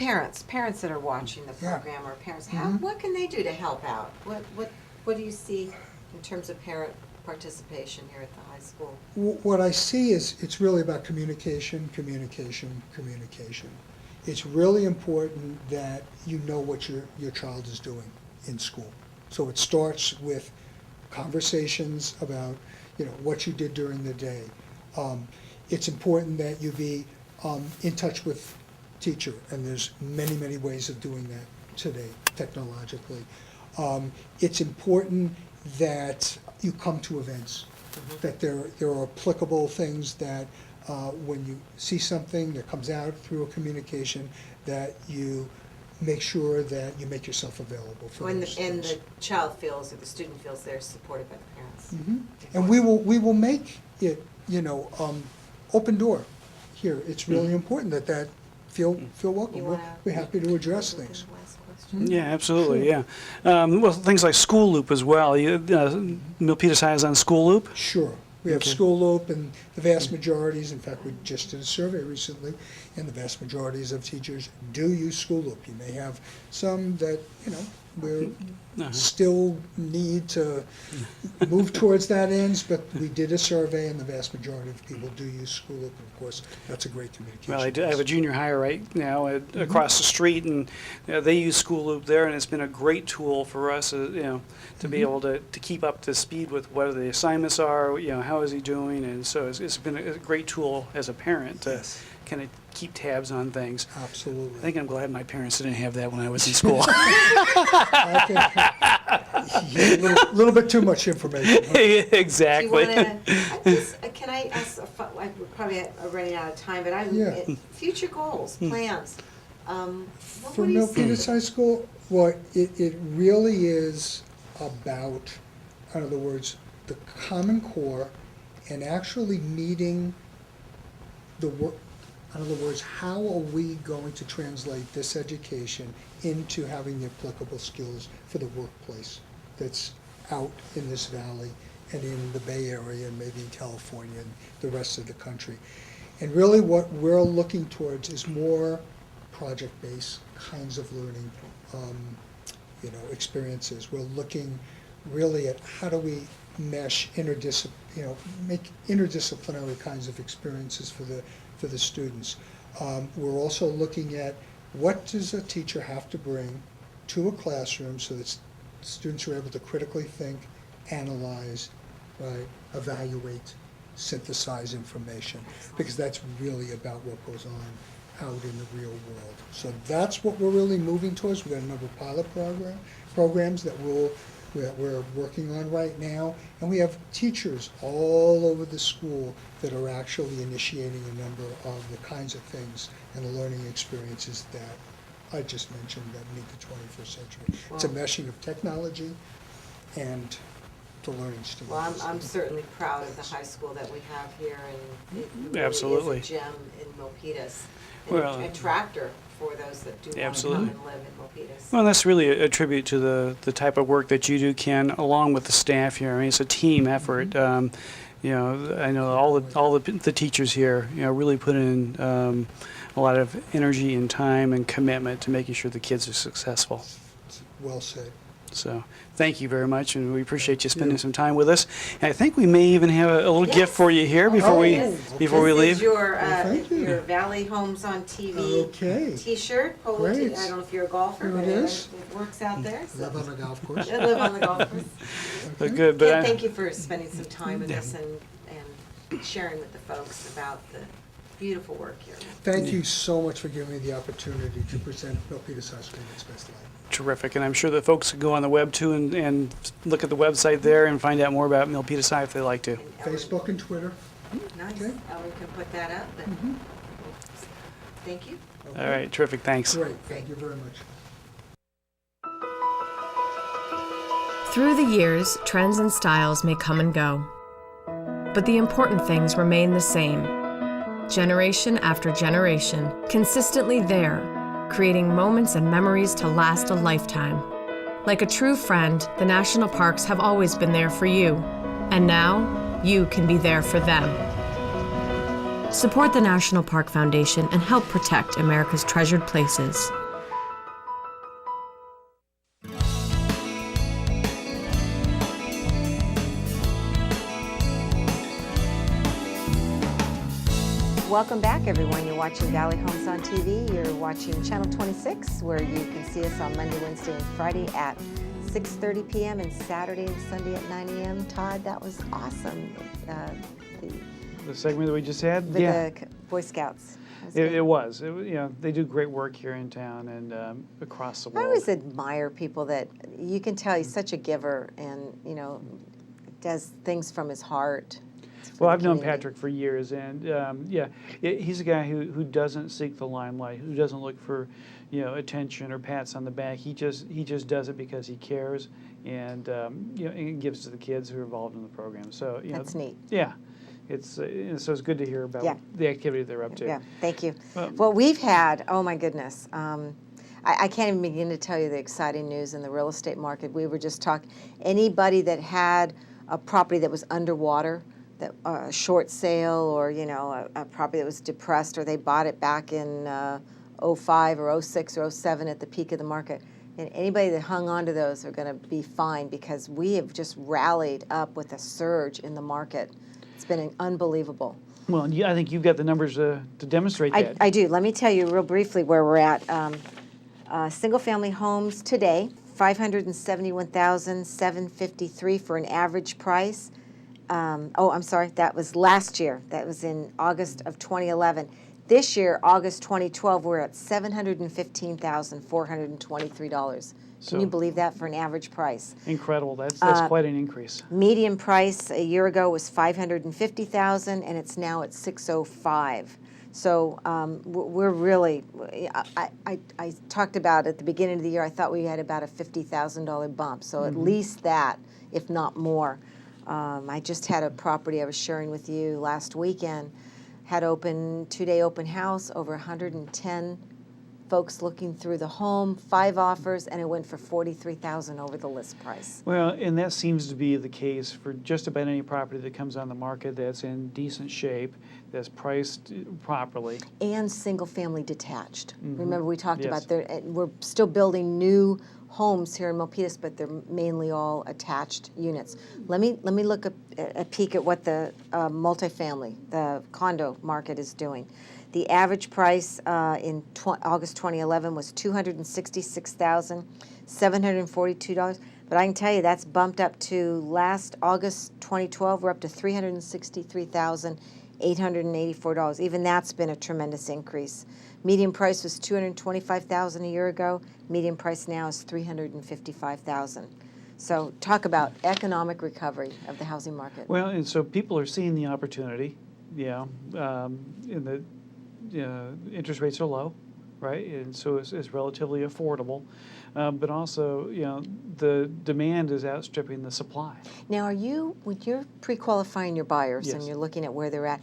parents that are watching the program, or parents, what can they do to help out? What do you see in terms of parent participation here at the high school? What I see is it's really about communication. It's really important that you know what your child is doing in school. So it starts with conversations about, what you did during the day. It's important that you be in touch with teacher, and there's many, many ways of doing that today, technologically. It's important that you come to events, that there are applicable things that when you see something that comes out through a communication, that you make sure that you make yourself available for those And things. the child feels, or the student feels, they're supported by the parents. And we will make it, open door here. It's really important that feel welcome. We're happy to address things. Yeah, absolutely, yeah. Well, things like School Loop as well. Milpitas High is on School Loop? Sure. We have School Loop, and the vast majorities, in fact, we just did a survey recently, and the vast majorities of teachers do use School Loop. You may have some that, we still need to move towards that ends, but we did a survey, and the vast majority of people do use School Loop, and of course, that's a great communication. Well, I have a junior high right now across the street, and they use School Loop there, and it's been a great tool for us, to be able to keep up to speed with what the assignments are, how is he doing, and so it's been a great tool as a parent to kind of keep tabs on things. Absolutely. I think I'm glad my parents didn't have that when I was in school. A little bit too much information. Huh? Exactly. Can I ask, we're probably running out of time, but future goals, plans. For Milpitas High School, well, it really is about, in other words, the Common Core and actually meeting the work. In other words, how are we going to translate this education into having the applicable skills for the workplace that's out in this valley and in the Bay Area and maybe in California and the rest of the country? And really what we're looking towards is more project-based kinds of learning experiences. We're looking really at how do we mesh make interdisciplinary kinds of experiences for the students. We're also looking at what does a teacher have to bring to a classroom so that students are able to critically think, analyze, evaluate, synthesize information, because that's really about what goes on out in the real world. So that's what we're really moving towards. We've got a number of pilot programs that we're working on right now, and we have teachers all over the school that are actually initiating a number of the kinds of things and the learning experiences that I just mentioned that meet the 21st century. Wow. It's a meshing of technology and the learning students. Well, I'm certainly proud of the high school that we have here, and it really Absolutely. is a gem in Milpitas, and Well, a tractor for those that do want to come and live in Milpitas. Well, that's really a tribute to the type of work that you do, Ken, along with the staff here. I mean, it's a team effort. I know all the teachers here, really put in a lot of energy and time and commitment to making sure the kids are successful. Well said. So thank you very much, and we appreciate you spending some time with us. And I think we may even have a little gift for you here before we leave. This is your Valley Homes on TV T-shirt. I don't know if you're a golfer, but it works out there. So. Live on the golf course. Live on the golf course. Good, but Ken, thank you for spending some time with us and sharing with the folks about the beautiful work here. Thank you so much for giving me the opportunity to present Milpitas High School in its best light. Terrific, and I'm sure that folks can go on the web too and look at the website there and find out more about Milpitas High if they like to. Facebook and Twitter. Nice. Okay. Ellen can put that up. Thank you. All right, terrific, thanks. Great, thank you very much. Through the years, trends and styles may come and go, but the important things remain the same. Generation after generation, consistently there, creating moments and memories to last a lifetime. Like a true friend, the national parks have always been there for you, and now you can be there for them. Support the National Park Foundation and help protect America's treasured places. Welcome back, everyone. You're watching Valley Homes on TV. You're watching Channel 26, where you can see us on Monday, Wednesday, and Friday at 6:30 p.m. and Saturday and Sunday at 9 a.m. Todd, that was awesome. The segment that we just had? With Yeah. the Boy Scouts. It was. You know, they do great work here in town and across the I world. always admire people that you can tell he's such a giver and, does things from his heart. Well, I've known Patrick for years, and he's a guy who doesn't seek the limelight, who doesn't look for, attention or pats on the back. He just does it because he cares, and and gives to the kids who are involved in the program. So That's neat. Yeah, so it's good to hear about the activity they're up to. Yeah, thank you. Well, we've had, oh my goodness, I can't even begin to tell you the exciting news in the real estate market. We were just talking, anybody that had a property that was underwater, that a short sale, or a property that was depressed, or they bought it back in 05 or 06 or 07 at the peak of the market, and anybody that hung on to those are going to be fine, because we have just rallied up with a surge in the market. It's been unbelievable. Well, I think you've got the numbers to demonstrate that. I do. Let me tell you real briefly where we're at. Single-family homes today, 571,753 for an average price. I'm sorry, that was last year. That was in August of 2011. This year, August 2012, we're at $715,423. Can you believe that for an average price? Incredible. That's quite an increase. Median price a year ago was $550,000, and it's now at $605,000. So we're really, I talked about at the beginning of the year, I thought we had about a $50,000 bump. So at least that, if not more. I just had a property I was sharing with you last weekend, had two-day open house, over 110 folks looking through the home, 5 offers, and it went for $43,000 over the list price. Well, and that seems to be the case for just about any property that comes on the market that's in decent shape, that's priced properly. And single-family detached. Mm-hmm. Remember, we talked Yes. about we're still building new homes here in Milpitas, but they're mainly all attached units. Let me look a peek at what the multifamily, the condo market is doing. The average price in August 2011 was $266,742. But I can tell you that's bumped up to last August 2012. We're up to $363,884. Even that's been a tremendous increase. Median price was $225,000 a year ago. Median price now is $355,000. So talk about economic recovery of the housing market. Well, and so people are seeing the opportunity, in the interest rates are low, right? And so it's relatively affordable. But also, the demand is outstripping the supply. Now, when you're pre-qualifying your buyers and Yes. you're looking at where they're at,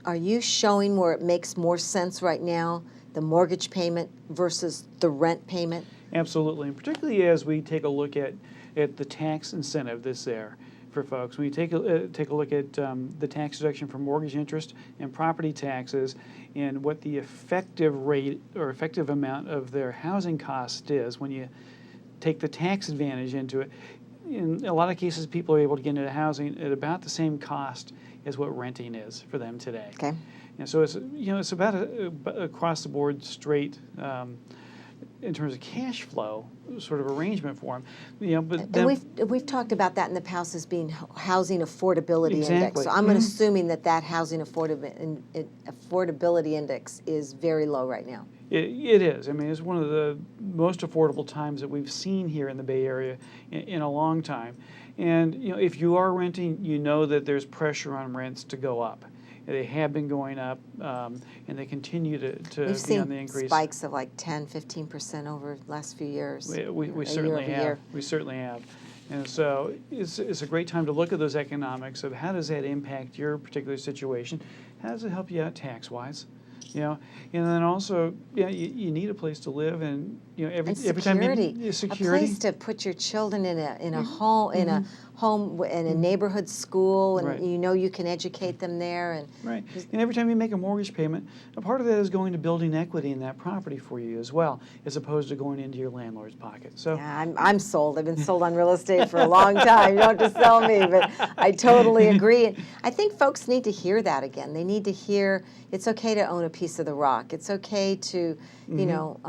are you showing where it makes more sense right now, the mortgage payment versus the rent payment? Absolutely, and particularly as we take a look at the tax incentive that's there for folks. When you take a look at the tax deduction for mortgage interest and property taxes, and what the effective rate or effective amount of their housing cost is when you take the tax advantage into it, in a lot of cases people are able to get into housing at about the same cost as what renting is for them today. Okay. And so it's about across the board straight in terms of cash flow sort of arrangement for them. But then, And we've talked about that in the past as being housing affordability index. Exactly. So I'm assuming that housing affordability index is very low right now. It is. I mean, it's one of the most affordable times that we've seen here in the Bay Area in a long time. And if you are renting, you know that there's pressure on rents to go up. They have been going up, and they continue to We've be on the seen increase. spikes of like 10, 15% over the last few years. We certainly have. year. We certainly have. And so it's a great time to look at those economics of how does that impact your particular situation? How does it help you out tax-wise? And then also, you need a place to live, and every time security. security, A place to put your children in a home home in a neighborhood school, and Right. you know you can educate them there. And Right. And every time you make a mortgage payment, a part of that is going to building equity in that property for you as well, as opposed to going into your landlord's pocket. So, yeah, I'm sold. I've been sold on real estate for a long time. You don't have to sell me, but I totally agree. And I think folks need to hear that again. They need to hear it's okay to own a piece of the rock. It's okay to, you know,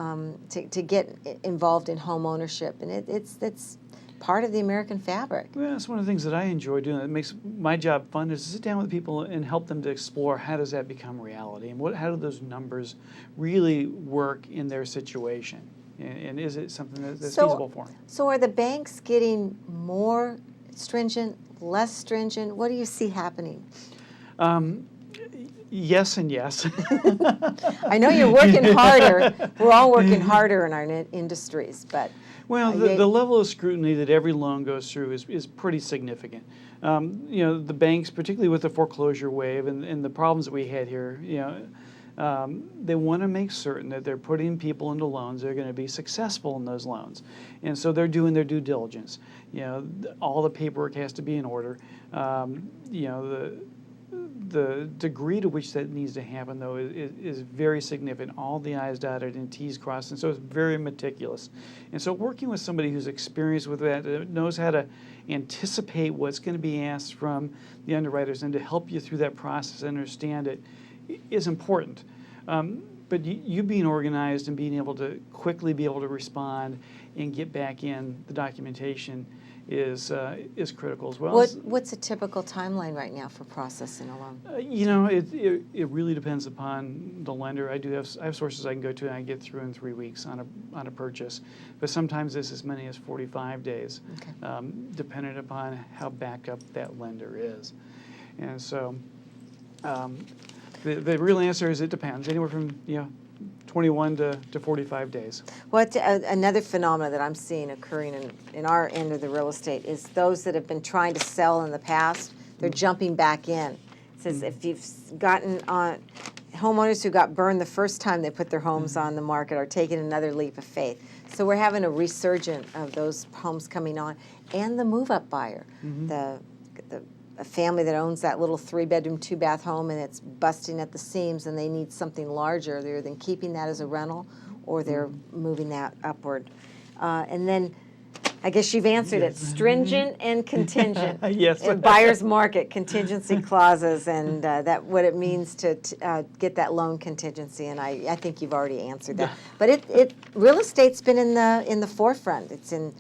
to get involved in home ownership, and it's part of the American fabric. well, that's one of the things that I enjoy doing. That makes my job fun is to sit down with people and help them to explore how does that become reality, and how do those numbers really work in their situation, and is it something that's feasible for them? So are the banks getting more stringent, less stringent? What do you see happening? Yes and yes. I know you're working harder. We're all working harder in our industries, but Well, the level of scrutiny that every loan goes through is pretty significant. You know, the banks, particularly with the foreclosure wave and the problems that we had here, you know, they want to make certain that they're putting people into loans that are going to be successful in those loans. And so they're doing their due diligence. You know, all the paperwork has to be in order. You know, the degree to which that needs to happen, though, is very significant. All the I's dotted and T's crossed, and so it's very meticulous. And so working with somebody who's experienced with that, knows how to anticipate what's going to be asked from the underwriters and to help you through that process and understand it is important. But you being organized and being able to quickly be able to respond and get back in the documentation is critical as well. what's a typical timeline right now for processing a loan? You know, it really depends upon the lender. I have sources I can go to and I get through in 3 weeks on a purchase, but sometimes it's as many as 45 days, Okay. Dependent upon how backed up that lender is. And so, the real answer is it depends, anywhere from 21 to 45 days. Another phenomenon that I'm seeing occurring in our end of the real estate is those that have been trying to sell in the past, they're jumping back in. It says if you've gotten on, homeowners who got burned the first time they put their homes on the market are taking another leap of faith. So we're having a resurgence of those homes coming on, and the move-up buyer, a family that owns that little 3-bedroom, 2-bath home and it's busting at the seams and they need something larger. They're then keeping that as a rental or they're moving that upward. And then I guess you've answered it, stringent and contingent. Yes. Buyer's market, contingency clauses, and that what it means to get that loan contingency, and I think you've already answered that. But real estate's been in the forefront. It's in,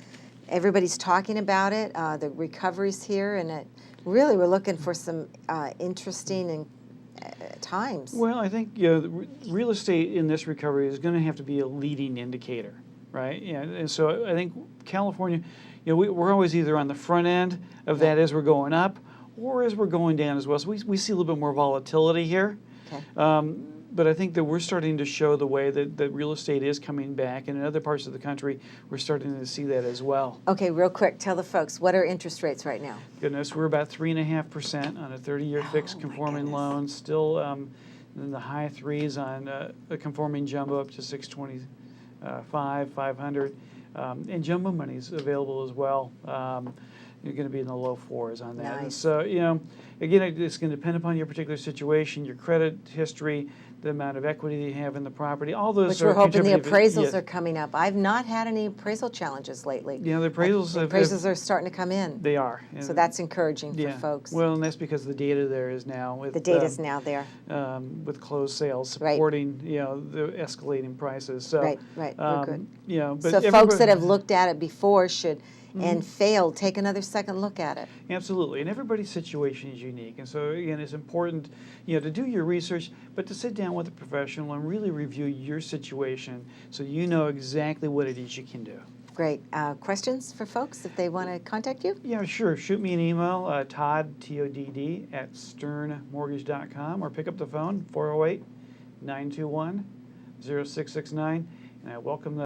everybody's talking about it, the recovery's here, and really, we're looking for some interesting and times. Well, I think the real estate in this recovery is going to have to be a leading indicator, right? And so I think California, we're always either on the front end of that as we're going up, or as we're going down as well. So we see a little bit more volatility here. Okay. But I think that we're starting to show the way that real estate is coming back, and in other parts of the country, we're starting to see that as well. Okay, real quick, tell the folks, what are interest rates right now? Goodness, we're about 3.5% on a 30-year fixed my conforming goodness. loan, still in the high threes on a conforming jumbo up to 625, 500, and jumbo money's available as well. You're going to be in the low fours on that. And Nice. so, again, it's going to depend upon your particular situation, your credit history, the amount of equity that you have in the property, all those Which are we're hoping the contributing- appraisals yes. are coming up. I've not had any appraisal challenges lately. The appraisals The appraisals are starting to come in. They are. So And- that's encouraging for yeah. folks. Well, and that's because the data there is now with The data's now there. with closed sales Right. supporting the escalating prices. So Right, we're good. But So folks that have everybody- looked at it before should, and failed, take another second look at it. Absolutely, and everybody's situation is unique, and so again, it's important, to do your research, but to sit down with a professional and really review your situation so you know exactly what it is you can do. Great. Questions for folks if they want to contact you? Yeah, sure. Shoot me an email, Todd, Todd, at sternmortgage.com, or pick up the phone, 408-921-0669, and I welcome the